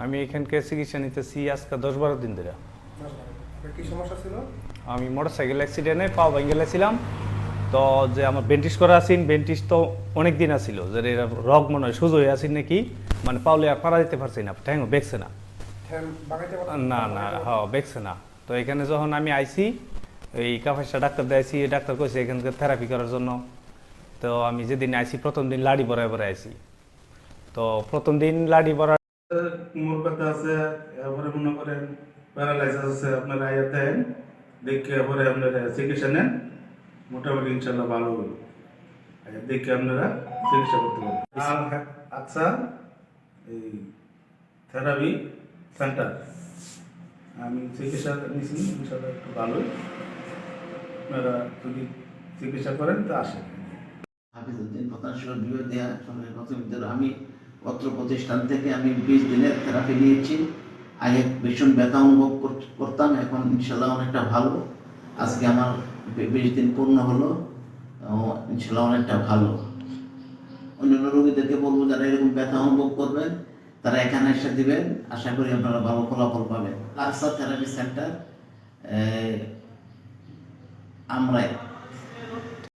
আমি এখানকার চিকিৎসা নিতেছি আজকে 10-12 দিন ধরে। কি সমস্যা ছিল? আমি মোটরসাইকেল অ্যাক্সিডেন্টে পা ভেঙে গেছিলাম। তো যে আমার বেন্টিস করা আছেন, বেন্টিস তো অনেক দিন আছিল, যে এরা রগ মনে হয় সুযোগ হয়ে আছেন নাকি, মানে পাওলে আর পারা দিতে পারছি না, ঠ্যাংও বেঁকছে না। না না, হ্যাঁ বেঁকছে না। তো এখানে যখন আমি আইছি, এই কাফাসা ডাক্তার দিয়েছি, ডাক্তার কইছে এখানকার থেরাপি করার জন্য। তো আমি যেদিন আইছি প্রথম দিন লাড়ি বরায় বরায় আইছি। তো প্রথম দিন লাড়ি বরা কোমর ব্যথা আছে, এরপরে মনে করেন প্যারালাইসিস আছে, আপনারা আইয়া দেন, দেখে এরপরে আপনারা চিকিৎসা নেন, মোটামুটি ইনশাল্লাহ ভালো হবে। দেখে আপনারা চিকিৎসা করতে পারবেন। আচ্ছা, এই থেরাপি সেন্টার আমি চিকিৎসা নিয়েছি, ইনশাল্লাহ একটু ভালোই। আপনারা যদি চিকিৎসা করেন তো আসেন। হাফিজউদ্দিন প্রধান শিক্ষক বিভাগ দেয়া সরকারি প্রাথমিক বিদ্যালয়। আমি অত্র প্রতিষ্ঠান থেকে আমি 20 দিনের থেরাপি নিয়েছি। আগে ভীষণ ব্যথা অনুভব করতাম, এখন ইনশাল্লাহ অনেকটা ভালো। আজকে আমার 20 দিন পূর্ণ হলো, ইনশাল্লাহ অনেকটা ভালো। অন্যান্য রোগীদেরকে বলবো যারা এরকম ব্যথা অনুভব করবেন তারা এখানে এসে দিবেন, আশা করি আপনারা ভালো ফলাফল পাবেন। লাক্সা থেরাপি সেন্টার আমরাই।